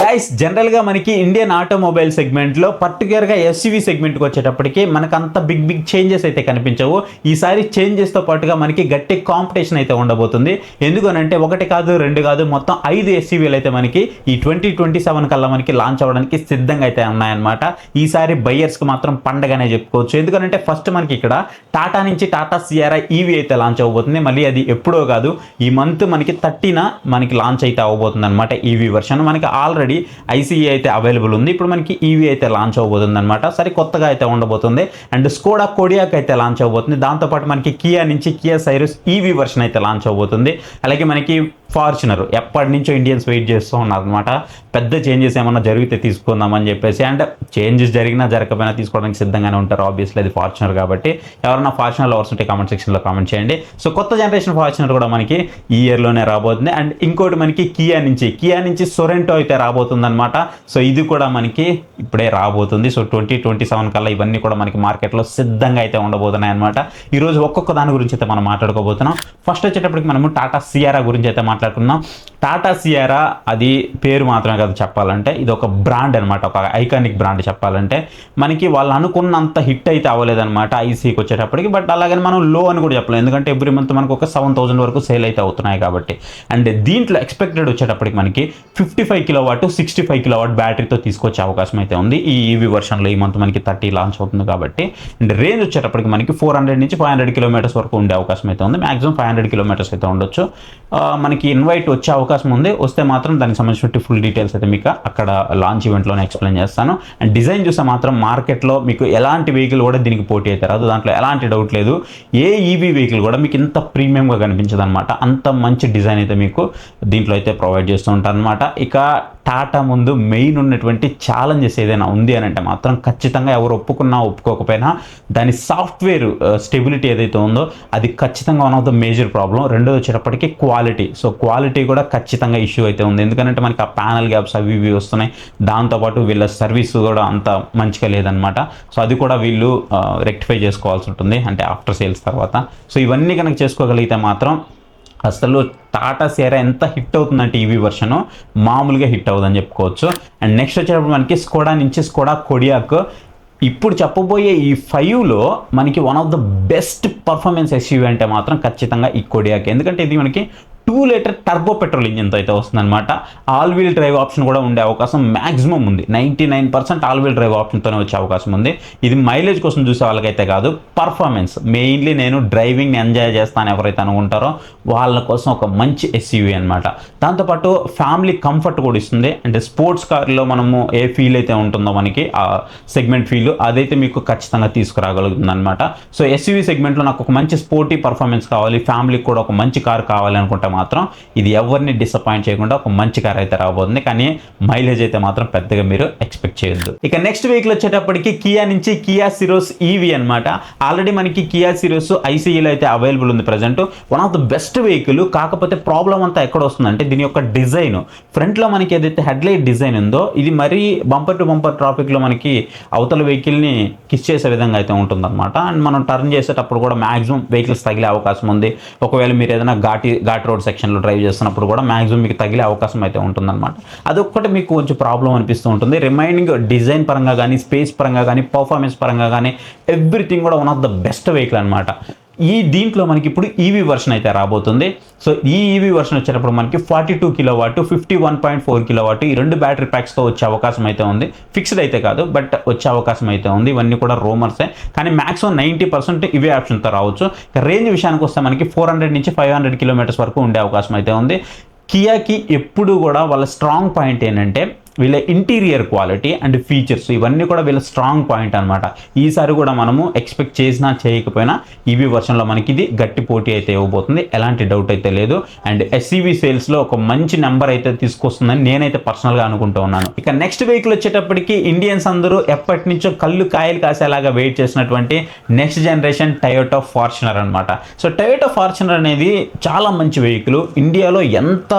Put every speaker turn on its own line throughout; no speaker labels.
Guys జనరల్గా మనకి Indian automobile సెగ్మెంట్లో పర్టికులర్గా ఎస్యూవీ సెగ్మెంట్కి వచ్చేటప్పటికి మనకు అంత బిగ్ చేంజెస్ అయితే కనిపించవు. ఈసారి చేంజెస్తో పాటుగా మనకి గట్టి కాంపిటీషన్ అయితే ఉండబోతుంది. ఎందుకనంటే ఒకటి కాదు రెండు కాదు మొత్తం 5 ఎస్యూవీలు అయితే మనకి ఈ 2027 కల్లా మనకి లాంచ్ అవ్వడానికి సిద్ధంగా అయితే ఉన్నాయన్నమాట. ఈసారి బయ్యర్స్కి మాత్రం పండగనే చెప్పుకోవచ్చు. ఎందుకంటే ఫస్ట్ మనకి ఇక్కడ టాటా నుంచి టాటా సియారా ఈవీ అయితే లాంచ్ అవ్వబోతుంది. మళ్ళీ అది ఎప్పుడో కాదు, ఈ మంత్ మనకి 30న మనకి లాంచ్ అయితే అవ్వబోతుంది అనమాట. ఈవీ వర్షన్ మనకి ఆల్రెడీ ఐసీఈ అయితే అవైలబుల్ ఉంది. ఇప్పుడు మనకి ఈవీ అయితే లాంచ్ అవబోతుంది అనమాట. సరే కొత్తగా అయితే ఉండబోతుంది. అండ్ స్కోడా కోడియాక్ అయితే లాంచ్ అవబోతుంది. దాంతోపాటు మనకి కియా నుంచి కియా సైరస్ ఈవీ వర్షన్ అయితే లాంచ్ అవబోతుంది. అలాగే మనకి ఫార్చునర్ ఎప్పటి నుంచో ఇండియన్స్ వెయిట్ చేస్తూ ఉన్నారు అనమాట. పెద్ద చేంజెస్ ఏమన్నా జరిగితే తీసుకుందామని చెప్పేసి, అండ్ చేంజెస్ జరిగినా జరగకపోయినా తీసుకోవడానికి సిద్ధంగానే ఉంటారు. ఆబ్వియస్లీ అది ఫార్చునర్ కాబట్టి ఎవరైనా ఫార్చునర్ లవర్స్ ఉంటే కామెంట్ సెక్షన్లో కామెంట్ చేయండి. సో కొత్త జనరేషన్ ఫార్చునర్ కూడా మనకి ఈ ఇయర్లోనే రాబోతుంది. అండ్ ఇంకోటి మనకి కియా నుంచి సొరెంటో అయితే రాబోతుంది అనమాట. సో ఇది కూడా మనకి ఇప్పుడే రాబోతుంది. సో 2027 కల్లా ఇవన్నీ కూడా మనకి మార్కెట్లో సిద్ధంగా అయితే ఉండబోతున్నాయి అనమాట. ఈరోజు ఒక్కొక్క దాని గురించి అయితే మనం మాట్లాడుకోబోతున్నాం. ఫస్ట్ వచ్చేటప్పటికి మనము టాటా సియారా గురించి అయితే మాట్లాడుకున్నాం. టాటా సియారా అది పేరు మాత్రమే కదా చెప్పాలంటే, ఇది ఒక బ్రాండ్ అనమాట, ఒక ఐకానిక్ బ్రాండ్ చెప్పాలంటే. మనకి వాళ్ళు అనుకున్నంత హిట్ అయితే అవ్వలేదన్నమాట ఐసీకి వచ్చేటప్పటికి. బట్ అలాగని మనం లో అని కూడా చెప్పలేం, ఎందుకంటే ఎవ్రీ మంత్ మనకు ఒక 7,000 వరకు సేల్ అయితే అవుతున్నాయి కాబట్టి. అండ్ దీంట్లో ఎక్స్పెక్టెడ్ వచ్చేటప్పటికి మనకి 55 కిలోవాట్ 65 కిలోవాట్ బ్యాటరీతో తీసుకొచ్చే అవకాశం అయితే ఉంది ఈ ఈవీ వర్షన్లో. ఈ మంత్ మనకి 30 లాంచ్ అవుతుంది కాబట్టి. అండ్ రేంజ్ వచ్చేటప్పటికి మనకి 400 నుంచి 500 కిలోమీటర్స్ వరకు ఉండే అవకాశం అయితే ఉంది. మాక్సిమం 500 కిలోమీటర్స్ అయితే ఉండొచ్చు. మనకి ఇన్వైట్ వచ్చే అవకాశం ఉంది. వస్తే మాత్రం దానికి సంబంధించిన ఫుల్ డీటెయిల్స్ అయితే మీకు అక్కడ లాంచ్ ఈవెంట్లోనే ఎక్స్ప్లెయిన్ చేస్తాను. అండ్ డిజైన్ చూస్తే మాత్రం మార్కెట్లో మీకు ఎలాంటి వెహికల్ కూడా దీనికి పోటీ అయితే రాదు, దాంట్లో ఎలాంటి డౌట్ లేదు. ఏ ఈవీ వెహికల్ కూడా మీకు ఇంత ప్రీమియంగా కనిపించదు అనమాట. అంత మంచి డిజైన్ అయితే మీకు దీంట్లో అయితే ప్రొవైడ్ చేస్తూ ఉంటారు అనమాట. ఇక టాటా ముందు మెయిన్ ఉన్నటువంటి ఛాలెంజెస్ ఏదైనా ఉంది అని అంటే మాత్రం ఖచ్చితంగా ఎవరు ఒప్పుకున్నా ఒప్పుకోకపోయినా దాని సాఫ్ట్వేర్ స్టెబిలిటీ ఏదైతే ఉందో అది ఖచ్చితంగా one of the major problem. రెండోది వచ్చేటప్పటికి క్వాలిటీ. సో క్వాలిటీ కూడా ఖచ్చితంగా ఇష్యూ అయితే ఉంది. ఎందుకంటే మనకి ఆ ప్యానల్ గ్యాప్స్ అవి ఇవి వస్తున్నాయి. దాంతోపాటు వీళ్ళ సర్వీస్ కూడా అంత మంచిగా లేదనమాట. సో అది కూడా వీళ్ళు రెక్టిఫై చేసుకోవాల్సి ఉంటుంది, అంటే ఆఫ్టర్ సేల్స్ తర్వాత. సో ఇవన్నీ కనుక చేసుకోగలిగితే మాత్రం అసలు టాటా సియారా ఎంత హిట్ అవుతుందంటే ఈవీ వర్షన్ మామూలుగా హిట్ అవుతుందని చెప్పుకోవచ్చు. అండ్ నెక్స్ట్ వచ్చేటప్పుడు మనకి స్కోడా నుంచి స్కోడా కోడియాక్. ఇప్పుడు చెప్పబోయే ఈ 5లో మనకి one of the best performance SUV అంటే మాత్రం ఖచ్చితంగా ఈ కోడియాక్. ఎందుకంటే ఇది మనకి 2 లీటర్ టర్బో పెట్రోల్ ఇంజిన్తో అయితే వస్తుందన్నమాట. ఆల్ వీల్ డ్రైవ్ ఆప్షన్ కూడా ఉండే అవకాశం మ్యాక్సిమం ఉంది. 99% ఆల్ వీల్ డ్రైవ్ ఆప్షన్తోనే వచ్చే అవకాశం ఉంది. ఇది మైలేజ్ కోసం చూసే వాళ్ళకైతే కాదు, పర్ఫార్మెన్స్ మెయిన్లీ నేను డ్రైవింగ్ని ఎంజాయ్ చేస్తాను ఎవరైతే అనుకుంటారో వాళ్ళ కోసం ఒక మంచి ఎస్యూవీ అనమాట. దాంతోపాటు ఫ్యామిలీ కంఫర్ట్ కూడా ఇస్తుంది. అంటే స్పోర్ట్స్ కార్లో మనము ఏ ఫీల్ అయితే ఉంటుందో మనకి ఆ సెగ్మెంట్ ఫీల్ అదైతే మీకు ఖచ్చితంగా తీసుకురాగలుగుతుంది అనమాట. సో ఎస్యూవీ సెగ్మెంట్లో నాకు ఒక మంచి స్పోర్టీ పర్ఫార్మెన్స్ కావాలి, ఫ్యామిలీకి కూడా ఒక మంచి కార్ కావాలి అనుకుంటే మాత్రం ఇది ఎవరిని డిసప్పాయింట్ చేయకుండా ఒక మంచి కార్ అయితే రాబోతుంది. కానీ మైలేజ్ అయితే మాత్రం పెద్దగా మీరు ఎక్స్పెక్ట్ చేయొద్దు. ఇక నెక్స్ట్ వెహికల్ వచ్చేటప్పటికి కియా నుంచి కియా సిరోస్ ఈవీ అనమాట. ఆల్రెడీ మనకి కియా సిరోస్ ఐసీఈలో అయితే అవైలబుల్ ఉంది present. One of the best vehicle. కాకపోతే ప్రాబ్లం అంతా ఎక్కడ వస్తుందంటే దీని యొక్క డిజైన్. ఫ్రంట్లో మనకి ఏదైతే హెడ్లైట్ డిజైన్ ఉందో ఇది మరీ బంపర్ టు బంపర్ ట్రాఫిక్లో మనకి అవతల వెహికల్ని కిస్ చేసే విధంగా అయితే ఉంటుందన్నమాట. అండ్ మనం టర్న్ చేసేటప్పుడు కూడా మ్యాక్సిమం వెహికల్స్ తగిలే అవకాశం ఉంది. ఒకవేళ మీరు ఏదైనా ఘాట్ రోడ్ సెక్షన్లో డ్రైవ్ చేస్తున్నప్పుడు కూడా మ్యాక్సిమం మీకు తగిలే అవకాశం అయితే ఉంటుందన్నమాట. అదొక్కటి మీకు కొంచెం ప్రాబ్లం అనిపిస్తూ ఉంటుంది. రిమైనింగ్ డిజైన్ పరంగా కానీ, స్పేస్ పరంగా కానీ, పర్ఫార్మెన్స్ పరంగా కానీ ఎవ్రీథింగ్ కూడా one of the best vehicle అనమాట. దీంట్లో మనకి ఇప్పుడు ఈవీ వర్షన్ అయితే రాబోతుంది. సో ఈ ఈవీ వర్షన్ వచ్చేటప్పుడు మనకి 42 కిలోవాట్ 51.4 కిలోవాట్ ఈ 2 బ్యాటరీ ప్యాక్స్తో వచ్చే అవకాశం అయితే ఉంది. ఫిక్స్డ్ అయితే కాదు, బట్ వచ్చే అవకాశం అయితే ఉంది. ఇవన్నీ కూడా రూమర్సే, కానీ మ్యాక్సిమం 90% ఇవే ఆప్షన్తో రావచ్చు. రేంజ్ విషయానికి వస్తే మనకి 400 నుంచి 500 కిలోమీటర్స్ వరకు ఉండే అవకాశం అయితే ఉంది. కియాకి ఎప్పుడు కూడా వాళ్ళ స్ట్రాంగ్ పాయింట్ ఏంటంటే వీళ్ళ ఇంటీరియర్ క్వాలిటీ అండ్ ఫీచర్స్, ఇవన్నీ కూడా వీళ్ళ స్ట్రాంగ్ పాయింట్ అనమాట. ఈసారి కూడా మనము ఎక్స్పెక్ట్ చేసినా చేయకపోయినా ఈవీ వర్షన్లో మనకి ఇది గట్టి పోటీ అయితే ఇవ్వబోతుంది, ఎలాంటి డౌట్ అయితే లేదు. అండ్ ఎస్యూవీ సేల్స్లో ఒక మంచి నెంబర్ అయితే తీసుకొస్తుందని నేనైతే పర్సనల్గా అనుకుంటూ ఉన్నాను. ఇక నెక్స్ట్ వెహికల్ వచ్చేటప్పటికి ఇండియన్స్ అందరూ ఎప్పటి నుంచో కళ్ళు కాయలు కాసేలాగా వెయిట్ చేసినటువంటి నెక్స్ట్ జనరేషన్ టయోటా ఫార్చునర్ అనమాట. సో టయోటా ఫార్చునర్ అనేది చాలా మంచి వెహికల్. ఇండియాలో ఎంత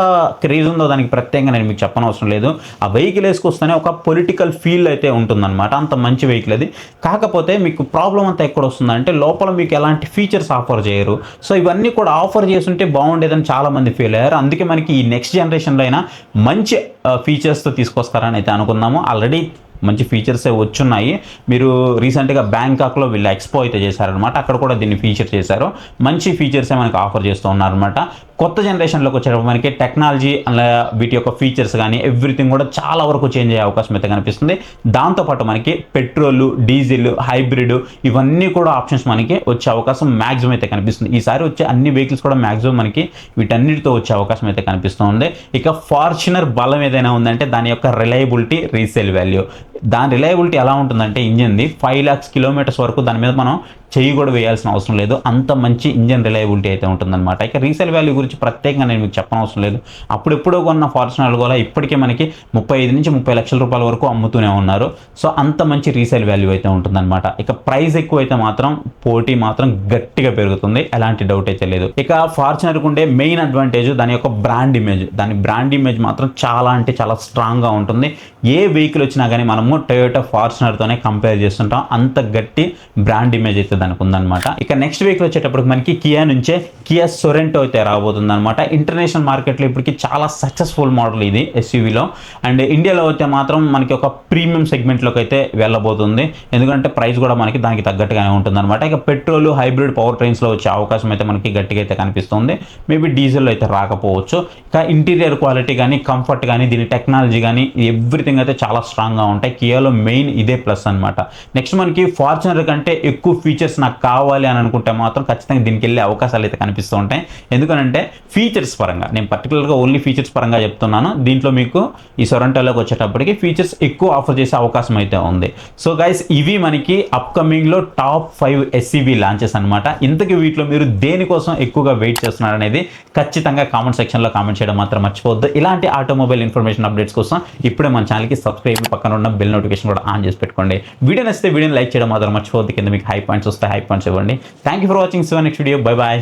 క్రేజ్ ఉందో దానికి ప్రత్యేకంగా నేను మీకు చెప్పనవసరం లేదు. ఆ వెహికల్ వేసుకొస్తేనే ఒక పొలిటికల్ ఫీల్ అయితే ఉంటుందన్నమాట. అంత మంచి వెహికల్ అది. కాకపోతే మీకు ప్రాబ్లం అంతా ఎక్కడ వస్తుందంటే లోపల మీకు ఎలాంటి ఫీచర్స్ ఆఫర్ చేయరు. సో ఇవన్నీ కూడా ఆఫర్ చేస్తుంటే బాగుండేదని చాలామంది ఫీల్ అయ్యారు. అందుకే మనకి ఈ నెక్స్ట్ జనరేషన్లో అయినా మంచి ఫీచర్స్తో తీసుకొస్తారని అయితే అనుకున్నాము. ఆల్రెడీ మంచి ఫీచర్సే వచ్చున్నాయి. మీరు రీసెంట్గా బ్యాంకాక్లో వీళ్ళు ఎక్స్పో అయితే చేశారనమాట. అక్కడ కూడా దీన్ని ఫీచర్ చేశారు. మంచి ఫీచర్సే మనకి ఆఫర్ చేస్తూ ఉన్నారనమాట. కొత్త జనరేషన్లోకి వచ్చేటప్పుడు మనకి టెక్నాలజీ అలా వీటి యొక్క ఫీచర్స్ కానీ ఎవ్రీథింగ్ కూడా చాలా వరకు చేంజ్ అయ్యే అవకాశం అయితే కనిపిస్తుంది. దాంతోపాటు మనకి పెట్రోల్, డీజిల్, హైబ్రిడ్ ఇవన్నీ కూడా ఆప్షన్స్ మనకి వచ్చే అవకాశం మ్యాక్సిమం అయితే కనిపిస్తుంది. ఈసారి వచ్చే అన్ని వెహికల్స్ కూడా మ్యాక్సిమం మనకి వీటన్నిటితో వచ్చే అవకాశం అయితే కనిపిస్తుంది. ఇక ఫార్చునర్ బలం ఏదైనా ఉందంటే దాని యొక్క రిలయబిలిటీ, రీసేల్ వాల్యూ. దాని రిలయబిలిటీ ఎలా ఉంటుందంటే ఇంజిన్ది 5 lakhs కిలోమీటర్స్ వరకు దాని మీద మనం చెయ్యి కూడా వేయాల్సిన అవసరం లేదు. అంత మంచి ఇంజన్ రిలయబిలిటీ అయితే ఉంటుందన్నమాట. ఇక రీసేల్ వాల్యూ గురించి ప్రత్యేకంగా నేను మీకు చెప్పనవసరం లేదు. అప్పుడెప్పుడో కొన్న ఫార్చునర్ కూడా ఇప్పటికే మనకి 35 నుంచి 30 లక్షల రూపాయల వరకు అమ్ముతూనే ఉన్నారు. సో అంత మంచి రీసేల్ వాల్యూ అయితే ఉంటుందన్నమాట. ఇక ప్రైస్ ఎక్కువైతే మాత్రం పోటీ మాత్రం గట్టిగా పెరుగుతుంది, ఎలాంటి డౌట్ అయితే లేదు. ఇక ఫార్చునర్కి ఉండే మెయిన్ అడ్వాంటేజ్ దాని యొక్క బ్రాండ్ ఇమేజ్. దాని బ్రాండ్ ఇమేజ్ మాత్రం చాలా అంటే చాలా స్ట్రాంగ్గా ఉంటుంది. ఏ వెహికల్ వచ్చినా కానీ మనము టొయోటా ఫార్చునర్తోనే కంపేర్ చేస్తుంటాం. అంత గట్టి బ్రాండ్ ఇమేజ్ అయితే దానికి ఉందన్నమాట. ఇక నెక్స్ట్ వెహికల్ వచ్చేటప్పటికి మనకి కియా నుంచే కియా సొరెంటో అయితే రాబోతుంది అనమాట. ఇంటర్నేషనల్ మార్కెట్లో ఇప్పటికి చాలా సక్సెస్ఫుల్ మోడల్ ఇది ఎస్యూవీలో. అండ్ ఇండియాలో అయితే మాత్రం మనకి ఒక ప్రీమియం సెగ్మెంట్లోకి అయితే వెళ్ళబోతుంది. ఎందుకంటే ప్రైస్ కూడా మనకి దానికి తగ్గట్టుగానే ఉంటుందన్నమాట. ఇక పెట్రోల్, హైబ్రిడ్ పవర్ ట్రైన్స్లో వచ్చే అవకాశం అయితే మనకి గట్టిగా అయితే కనిపిస్తుంది. మేబీ డీజిల్లో అయితే రాకపోవచ్చు. ఇక ఇంటీరియర్ క్వాలిటీ కానీ, కంఫర్ట్ కానీ, దీని టెక్నాలజీ కానీ ఎవ్రీథింగ్ అయితే చాలా స్ట్రాంగ్గా ఉంటాయి. కియాలో మెయిన్ ఇదే ప్లస్ అనమాట. నెక్స్ట్ మనకి ఫార్చునర్ కంటే ఎక్కువ ఫీచర్స్ నాకు కావాలి అని అనుకుంటే మాత్రం ఖచ్చితంగా దీనికి వెళ్ళే అవకాశాలు అయితే కనిపిస్తూ ఉంటాయి. ఎందుకంటే ఫీచర్స్ పరంగా నేను పర్టికులర్గా ఓన్లీ ఫీచర్స్ పరంగా చెప్తున్నాను. దీంట్లో మీకు ఈ సొరంటోలోకి వచ్చేటప్పటికి ఫీచర్స్ ఎక్కువ ఆఫర్ చేసే అవకాశం అయితే ఉంది. సో గైస్, ఇవి మనకి అప్కమింగ్లో టాప్ 5 ఎస్యూవీ లాంచెస్ అనమాట. ఇంతకీ వీటిలో మీరు దేనికోసం ఎక్కువగా వెయిట్ చేస్తున్నారు అనేది ఖచ్చితంగా కామెంట్ సెక్షన్లో కామెంట్ చేయడం మాత్రం మర్చిపోవద్దు. ఇలాంటి ఆటోమొబైల్ ఇన్ఫర్మేషన్ అప్డేట్స్ కోసం ఇప్పుడే మన ఛానల్కి సబ్స్క్రైబ్, పక్కన ఉన్న బెల్ నోటిఫికేషన్ కూడా ఆన్ చేసి పెట్టుకోండి. వీడియో నచ్చితే వీడియోని లైక్ చేయడం మాత్రం మర్చిపోవద్దు. కింద మీకు హై పాయింట్స్ వస్తే హై పాయింట్స్ ఇవ్వండి. Thank you for watching. So next video. Bye bye.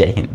జై హింద్.